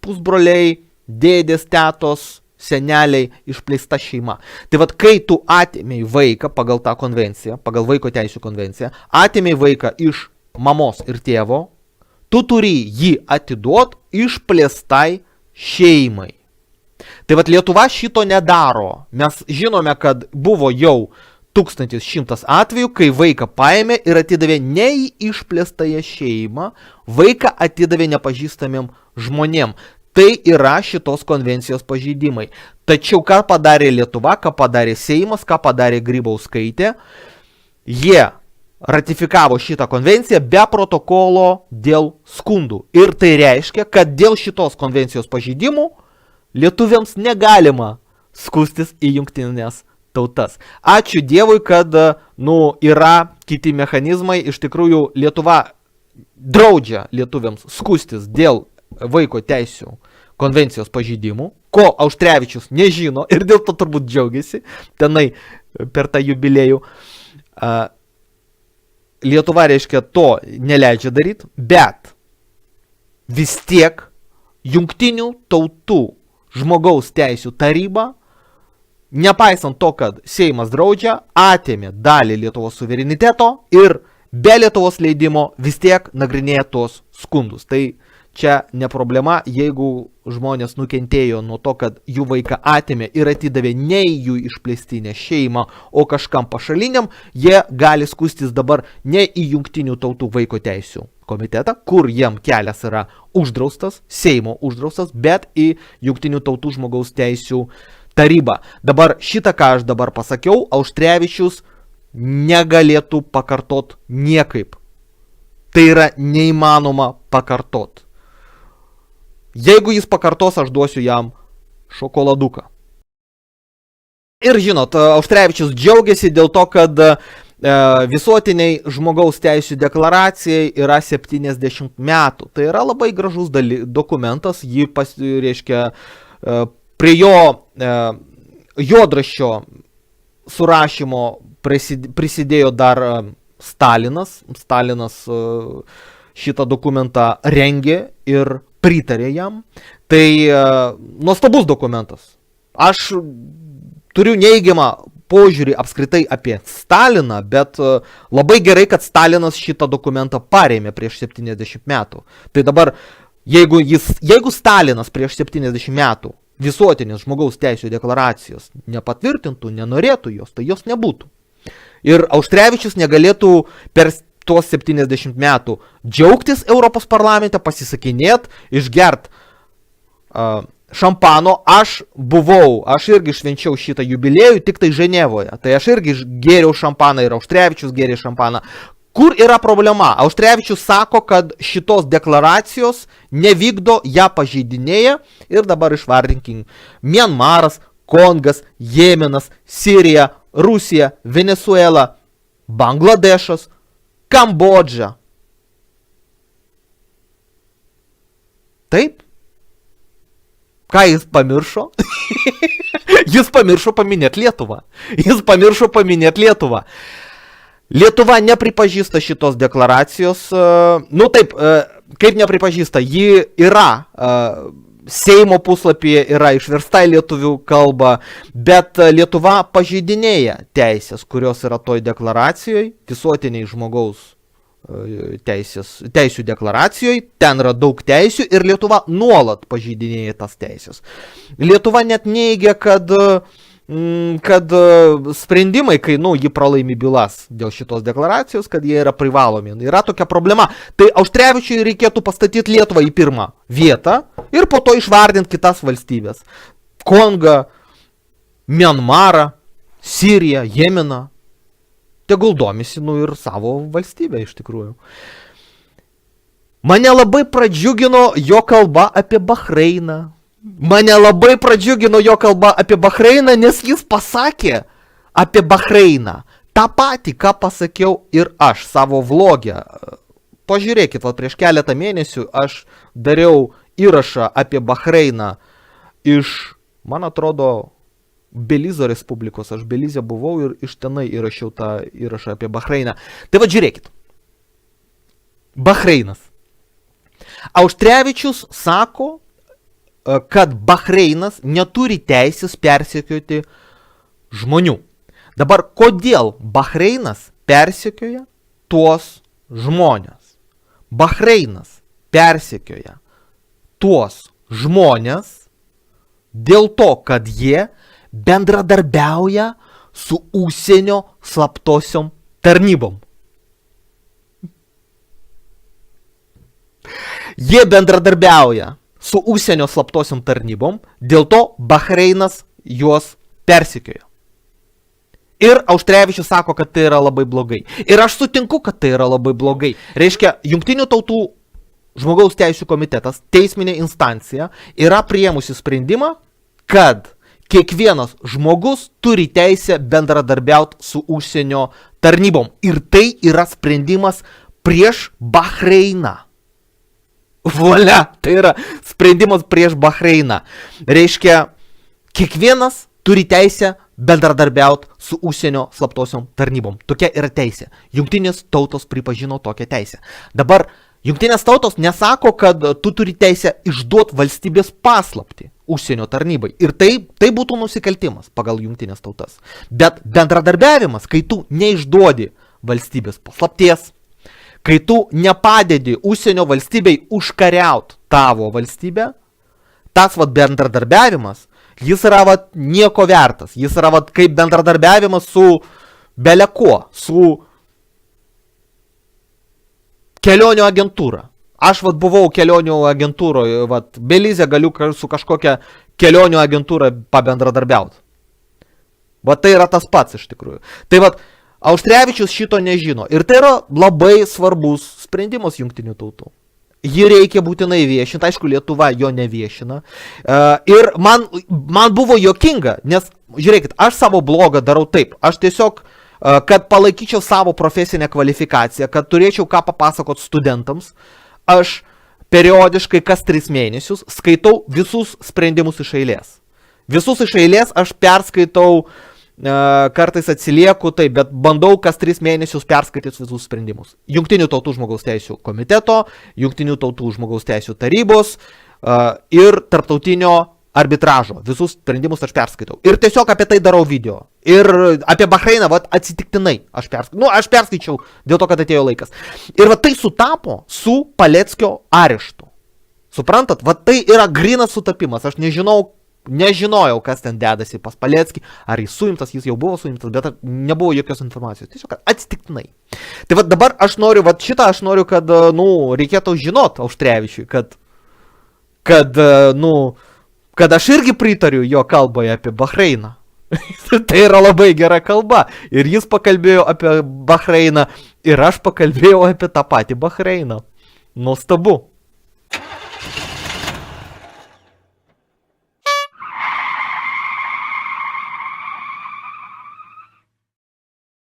pusbroliai, dėdės, tetos, seneliai, išplėsta šeima. Tai vat, kai tu atėmei vaiką pagal tą konvenciją, pagal vaiko teisių konvenciją, atėmei vaiką iš mamos ir tėvo, tu turi jį atiduoti išplėstai šeimai. Tai vat Lietuva šito nedaro. Mes žinome, kad buvo jau 1100 atvejų, kai vaiką paėmė ir atidavė ne į išplėstąją šeimą, vaiką atidavė nepažįstamiem žmonėm. Tai yra šitos konvencijos pažeidimai. Tačiau ką padarė Lietuva, ką padarė Seimas, ką padarė Grybauskaitė, jie ratifikavo šitą konvenciją be protokolo dėl skundų. Ir tai reiškia, kad dėl šitos konvencijos pažeidimų lietuviams negalima skustis į jungtinės tautas. Ačiū Dievui, kad yra kiti mechanizmai. Iš tikrųjų, Lietuva draudžia lietuviams skustis dėl vaiko teisių konvencijos pažeidimų, ko Auštrevičius nežino ir dėl to turbūt džiaugiasi tenai per tą jubiliejų. Lietuva, reiškia, to neleidžia daryti, bet vis tiek jungtinių tautų žmogaus teisių taryba, nepaisant to, kad Seimas draudžia, atėmė dalį Lietuvos suvereniteto ir be Lietuvos leidimo vis tiek nagrinėja tos skundus. Tai čia ne problema, jeigu žmonės nukentėjo nuo to, kad jų vaiką atėmė ir atidavė ne į jų išplėstinę šeimą, o kažkam pašaliniam, jie gali skustis dabar ne į jungtinių tautų vaiko teisių komitetą, kur jiem kelias yra uždraustas, Seimo uždraustas, bet į jungtinių tautų žmogaus teisių tarybą. Dabar šitą, ką aš dabar pasakiau, Auštrevičius negalėtų pakartot niekaip. Tai yra neįmanoma pakartot. Jeigu jis pakartos, aš duosiu jam šokoladuką. Ir žinot, Auštrevičius džiaugiasi dėl to, kad visuotiniai žmogaus teisių deklaracijai yra 70 metų. Tai yra labai gražus dokumentas, jį reiškia prie jo juodraščio surašymo prisidėjo dar Stalinas. Stalinas šitą dokumentą rengė ir pritarė jam. Tai nuostabus dokumentas. Aš turiu neigiamą požiūrį apskritai apie Staliną, bet labai gerai, kad Stalinas šitą dokumentą parėmė prieš 70 metų. Tai dabar, jeigu Stalinas prieš 70 metų visuotinės žmogaus teisių deklaracijos nepatvirtintų, nenorėtų jos, tai jos nebūtų. Ir Auštrevičius negalėtų per tuos 70 metų džiaugtis Europos parlamente, pasisakinėt, išgert šampano. Aš irgi švenčiau šitą jubiliejų tik tai Ženevoje. Tai aš irgi gėriau šampaną ir Auštrevičius gėrė šampaną. Kur yra problema? Auštrevičius sako, kad šitos deklaracijos nevykdo, ją pažeidinėja. Ir dabar išvardinkim: Mianmaras, Kongas, Jemenas, Sirija, Rusija, Venezuela, Bangladešas, Kambodža. Taip? Ką jis pamiršo? Jis pamiršo paminėti Lietuvą. Lietuva nepripažįsta šitos deklaracijos. Kaip nepripažįsta? Ji yra Seimo puslapyje, yra išversta į lietuvių kalbą, bet Lietuva pažeidinėja teisės, kurios yra toj deklaracijoje, visuotiniai žmogaus teisių deklaracijoje. Ten yra daug teisių ir Lietuva nuolat pažeidinėja tas teisės. Lietuva net neigia, kad sprendimai, kai ji pralaimi bylas dėl šitos deklaracijos, kad jie yra privalomi. Yra tokia problema. Tai Auštrevičiui reikėtų pastatyti Lietuvą į pirmą vietą ir po to išvardinti kitas valstybės. Kongą, Mianmarą, Siriją, Jemeną. Tegul domisi ir savo valstybę iš tikrųjų. Mane labai pradžiugino jo kalba apie Bahreiną. Nes jis pasakė apie Bahreiną tą patį, ką pasakiau ir aš savo vlogę. Pažiūrėkit, prieš keletą mėnesių aš dariau įrašą apie Bahreiną iš, man atrodo, Belizo Respublikos. Aš Belize buvau ir iš tenai įrašiau tą įrašą apie Bahreiną. Tai žiūrėkit. Bahreinas. Auštrevičius sako, kad Bahreinas neturi teisės persekioti žmonių. Dabar, kodėl Bahreinas persekioja tuos žmonės? Bahreinas persekioja tuos žmonės dėl to, kad jie bendradarbiauja su užsienio slaptosiom tarnybom. Jie bendradarbiauja su užsienio slaptosiom tarnybom, dėl to Bahreinas juos persekioja. Ir Auštrevičius sako, kad tai yra labai blogai. Ir aš sutinku, kad tai yra labai blogai. Reiškia, Jungtinių tautų žmogaus teisių komitetas, teisminė instancija, yra priėmusi sprendimą, kad kiekvienas žmogus turi teisę bendradarbiauti su užsienio tarnybom. Ir tai yra sprendimas prieš Bahreiną. Volia, tai yra sprendimas prieš Bahreiną. Reiškia, kiekvienas turi teisę bendradarbiauti su užsienio slaptosiom tarnybom. Tokia yra teisė. Jungtinės tautos pripažino tokią teisę. Dabar Jungtinės tautos nesako, kad tu turi teisę išduoti valstybės paslaptį užsienio tarnybai. Ir tai būtų nusikaltimas pagal Jungtinės tautas. Bet bendradarbiavimas, kai tu neišduodi valstybės paslapties, kai tu nepadedi užsienio valstybei užkariaut tavo valstybę, tas bendradarbiavimas, jis yra nieko vertas. Jis yra kaip bendradarbiavimas su belekuo, su kelionių agentūra. Aš buvau kelionių agentūroje, Belize galiu su kažkokia kelionių agentūra pabendradarbiauti. Tai yra tas pats iš tikrųjų. Tai Auštrevičius šito nežino. Ir tai yra labai svarbus sprendimas jungtinių tautų. Jį reikia būtinai viešinti, aišku, Lietuva jo neviešina. Ir man buvo juokinga, nes, žiūrėkit, aš savo blogą darau taip. Aš tiesiog, kad palaikyčiau savo profesinę kvalifikaciją, kad turėčiau ką papasakot studentams, aš periodiškai kas 3 mėnesius skaitau visus sprendimus iš eilės. Visus iš eilės aš perskaitau, kartais atsilieku, tai, bet bandau kas 3 mėnesius perskaityti visus sprendimus. Jungtinių tautų žmogaus teisių komiteto, Jungtinių tautų žmogaus teisių tarybos ir tarptautinio arbitražo. Visus sprendimus aš perskaitau. Ir tiesiog apie tai darau video. Ir apie Bahreiną, vat, atsitiktinai aš perskaičiau dėl to, kad atėjo laikas. Ir vat, tai sutapo su Paleckio areštu. Suprantat? Vat, tai yra grynas sutapimas. Aš nežinojau, kas ten dedasi pas Paleckį, ar jis suimtas, jis jau buvo suimtas, bet nebuvo jokios informacijos. Tiesiog atsitiktinai. Tai vat dabar aš noriu, kad, reikėtų žinot Auštrevičiui, kad aš irgi pritariu jo kalboje apie Bahreiną. Tai yra labai gera kalba. Ir jis pakalbėjo apie Bahreiną, ir aš pakalbėjau apie tą patį Bahreiną. Nuostabu.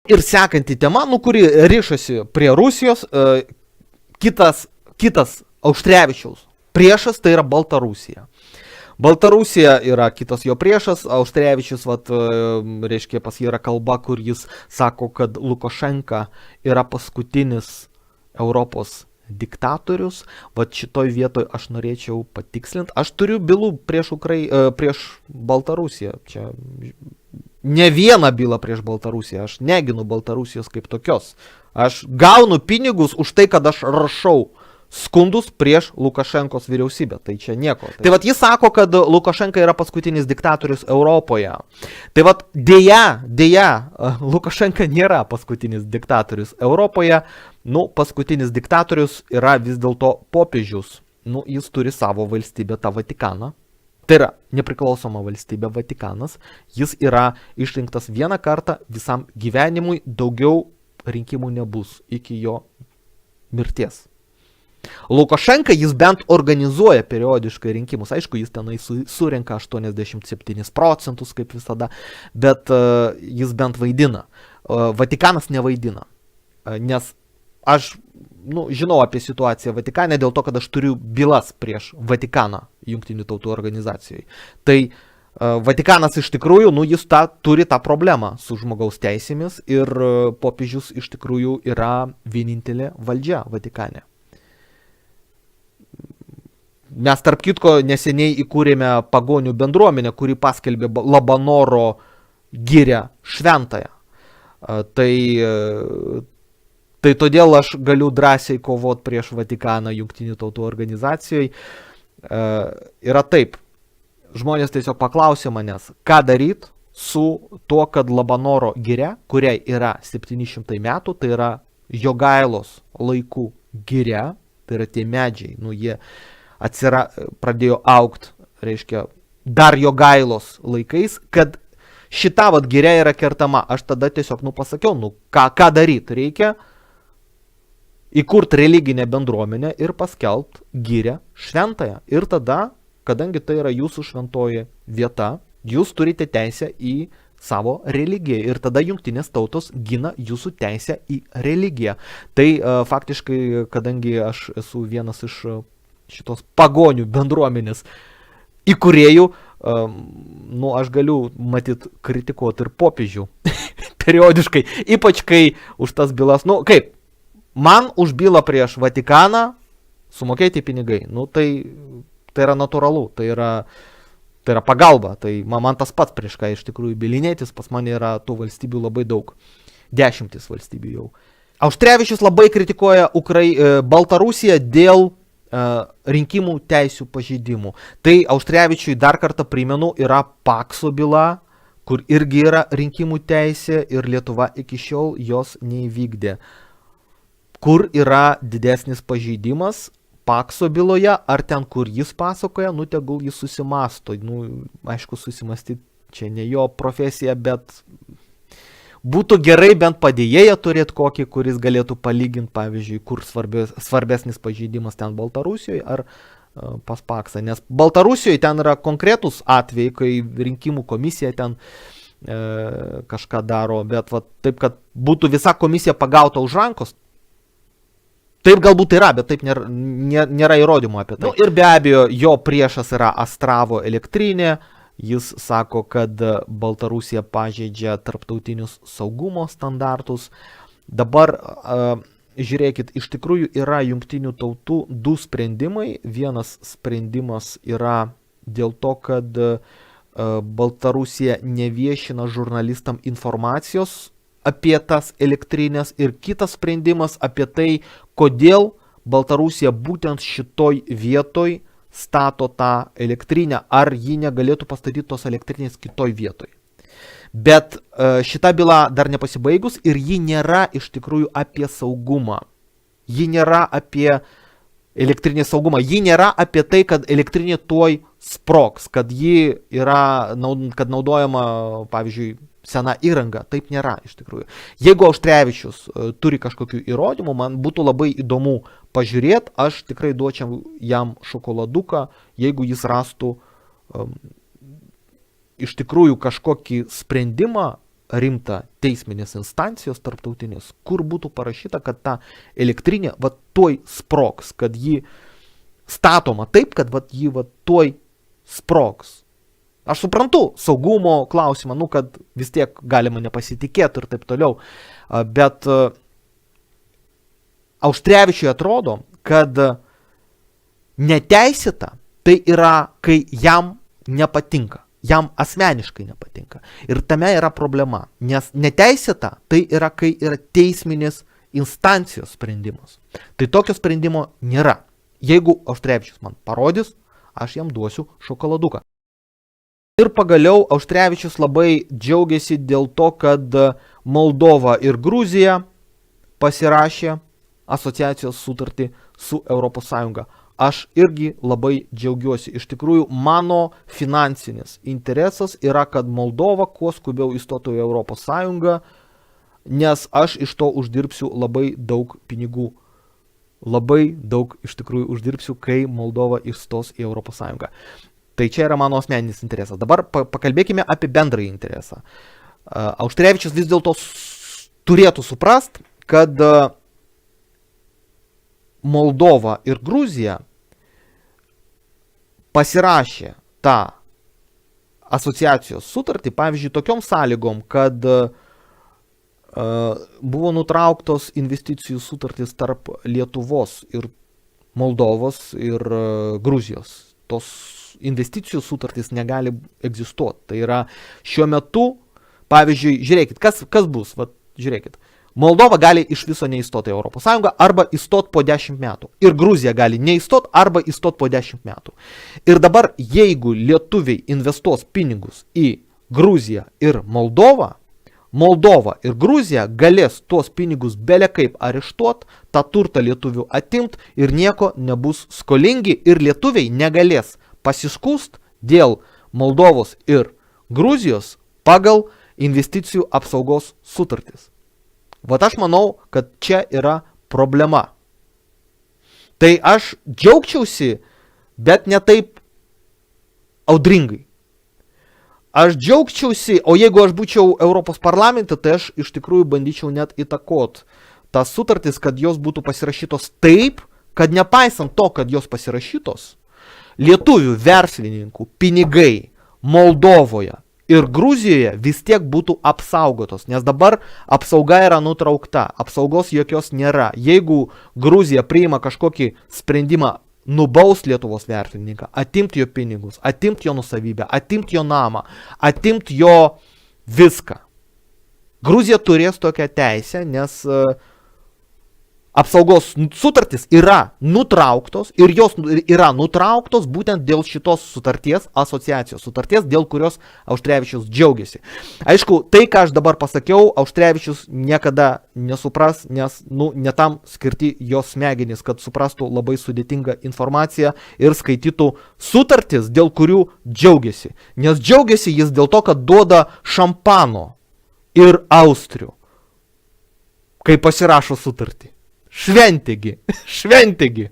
Ir sekanti tema, kuri rišasi prie Rusijos, kitas Auštrevičiaus priešas, tai yra Baltarusija. Baltarusija yra kitas jo priešas, Auštrevičius, reiškia, pas jį yra kalba, kur jis sako, kad Lukašenka yra paskutinis Europos diktatorius. Vat šitoj vietoj aš norėčiau patikslinti. Aš turiu bylų prieš Baltarusiją. Čia ne vieną bylą prieš Baltarusiją. Aš neginu Baltarusijos kaip tokios. Aš gaunu pinigus už tai, kad aš rašau skundus prieš Lukašenkos vyriausybę. Tai čia nieko. Tai vat jis sako, kad Lukašenka yra paskutinis diktatorius Europoje. Tai vat dėja, Lukašenka nėra paskutinis diktatorius Europoje. Paskutinis diktatorius yra vis dėlto popiežius. Jis turi savo valstybę, tą Vatikaną. Tai yra nepriklausoma valstybė Vatikanas. Jis yra išrinktas vieną kartą visam gyvenimui, daugiau rinkimų nebus iki jo mirties. Lukašenka jis bent organizuoja periodiškai rinkimus. Aišku, jis tenai surenka 87% kaip visada, bet jis bent vaidina. Vatikanas nevaidina. Nes aš žinau apie situaciją Vatikane dėl to, kad aš turiu bylas prieš Vatikaną Jungtinių tautų organizacijai. Tai Vatikanas iš tikrųjų, jis turi tą problemą su žmogaus teisėmis ir popiežius iš tikrųjų yra vienintelė valdžia Vatikane. Mes tarp kitko neseniai įkūrėme pagonių bendruomenę, kuri paskelbė Labanoro girią šventąją. Tai todėl aš galiu drąsiai kovoti prieš Vatikaną Jungtinių tautų organizacijoje. Yra taip, žmonės tiesiog paklausė manęs, ką daryti su tuo, kad Labanoro giria, kuriai yra 700 metų, tai yra Jogailos laikų giria, tai yra tie medžiai, jie pradėjo augt, reiškia, dar Jogailos laikais, kad šita giria yra kertama. Aš tada tiesiog pasakiau, ką daryti, reikia įkurti religinę bendruomenę ir paskelbti girę šventąją. Ir tada, kadangi tai yra jūsų šventoji vieta, jūs turite teisę į savo religiją. Ir tada jungtinės tautos gina jūsų teisę į religiją. Tai faktiškai, kadangi aš esu vienas iš šitos pagonių bendruomenės įkūrėjų, aš galiu, matyt, kritikuoti ir popiežių periodiškai. Ypač kai už tas bylas, kaip, man už bylą prieš Vatikaną sumokėti pinigai. Tai yra natūralu, tai yra pagalba. Tai man tas pats prieš ką iš tikrųjų bylinėtis, pas mane yra tų valstybių labai daug. 10 valstybių jau. Auštrevičius labai kritikuoja Baltarusiją dėl rinkimų teisių pažeidimų. Tai Auštrevičiui dar kartą primenu, yra Pakso byla, kur irgi yra rinkimų teisė ir Lietuva iki šiol jos neįvykdė. Kur yra didesnis pažeidimas, Pakso byloje, ar ten, kur jis pasakoja, tegul jis susimasto. Aišku, susimastyti čia ne jo profesija, bet būtų gerai bent padėjėją turėti kokį, kuris galėtų palyginti, pavyzdžiui, kur svarbesnis pažeidimas ten Baltarusijoje ar pas Paksą. Nes Baltarusijoje ten yra konkretus atvejai, kai rinkimų komisija ten kažką daro, bet va, taip, kad būtų visa komisija pagauta už rankos, taip galbūt yra, bet taip nėra įrodymų apie tai. Nu, ir be abejo, jo priešas yra Astravo elektrinė. Jis sako, kad Baltarusija pažeidžia tarptautinius saugumo standartus. Dabar, žiūrėkit, iš tikrųjų yra jungtinių tautų 2 sprendimai. Vienas sprendimas yra dėl to, kad Baltarusija neviešina žurnalistam informacijos apie tas elektrinės, ir kitas sprendimas apie tai, kodėl Baltarusija būtent šitoj vietoj stato tą elektrinę, ar ji negalėtų pastatyti tos elektrinės kitoj vietoj. Bet šita byla dar nepasibaigus ir ji nėra iš tikrųjų apie saugumą. Ji nėra apie elektrinės saugumą. Ji nėra apie tai, kad elektrinė tuoj sprogs, kad ji yra, kad naudojama, pavyzdžiui, sena įranga. Taip nėra iš tikrųjų. Jeigu Auštrevičius turi kažkokių įrodymų, man būtų labai įdomu pažiūrėti, aš tikrai duočiau jam šokoladuką, jeigu jis rastų iš tikrųjų kažkokį sprendimą rimtą teisminės instancijos tarptautinės, kur būtų parašyta, kad ta elektrinė va tuoj sprogs, kad ji statoma taip, kad va ji va tuoj sprogs. Aš suprantu saugumo klausimą, nu, kad vis tiek galima nepasitikėti ir taip toliau, bet Auštrevičiui atrodo, kad neteisėta tai yra, kai jam nepatinka. Jam asmeniškai nepatinka. Ir tame yra problema. Nes neteisėta tai yra, kai yra teisminės instancijos sprendimas. Tai tokio sprendimo nėra. Jeigu Auštrevičius man parodys, aš jam duosiu šokoladuką. Ir pagaliau Auštrevičius labai džiaugiasi dėl to, kad Moldova ir Gruzija pasirašė asociacijos sutartį su ES. Aš irgi labai džiaugiuosi. Iš tikrųjų, mano finansinis interesas yra, kad Moldova kuo skubiau įstotų į ES, nes aš iš to uždirbsiu labai daug pinigų. Labai daug iš tikrųjų uždirbsiu, kai Moldova įstos į ES. Tai čia yra mano asmeninis interesas. Dabar pakalbėkime apie bendrąjį interesą. Auštrevičius vis dėlto turėtų suprast, kad Moldova ir Gruzija pasirašė tą asociacijos sutartį, pavyzdžiui, tokiom sąlygom, kad buvo nutrauktos investicijų sutartys tarp Lietuvos ir Moldovos ir Gruzijos. Tos investicijų sutartys negali egzistuoti. Tai yra šiuo metu, pavyzdžiui, žiūrėkit, kas bus, vat, žiūrėkit. Moldova gali iš viso neįstoti į ES arba įstoti po 10 metų. Ir Gruzija gali neįstoti arba įstoti po 10 metų. Ir dabar, jeigu lietuviai investuos pinigus į Gruziją ir Moldovą, Moldova ir Gruzija galės tuos pinigus belekaip areštuoti, tą turtą lietuvių atimt ir nieko nebus skolingi ir lietuviai negalės pasiskūst dėl Moldovos ir Gruzijos pagal investicijų apsaugos sutartis. Vat aš manau, kad čia yra problema. Tai aš džiaugčiausi, bet ne taip audringai. Aš džiaugčiausi, o jeigu aš būčiau Europos parlamente, tai aš iš tikrųjų bandyčiau net įtakot tas sutartis, kad jos būtų pasirašytos taip, kad nepaisant to, kad jos pasirašytos, lietuvių verslininkų pinigai Moldovoje ir Gruzijoje vis tiek būtų apsaugotos, nes dabar apsauga yra nutraukta, apsaugos jokios nėra. Jeigu Gruzija priima kažkokį sprendimą nubaust Lietuvos verslininką, atimti jo pinigus, atimti jo nusavybę, atimti jo namą, atimti jo viską. Gruzija turės tokią teisę, nes apsaugos sutartys yra nutrauktos ir jos yra nutrauktos būtent dėl šitos sutarties, asociacijos sutarties, dėl kurios Auštrevičius džiaugiasi. Aišku, tai, ką aš dabar pasakiau, Auštrevičius niekada nesupras, nes ne tam skirti jos smegenys, kad suprastų labai sudėtingą informaciją ir skaitytų sutartis, dėl kurių džiaugiasi. Nes džiaugiasi jis dėl to, kad duoda šampano ir austrių, kai pasirašo sutartį. Šventėgi, šventėgi.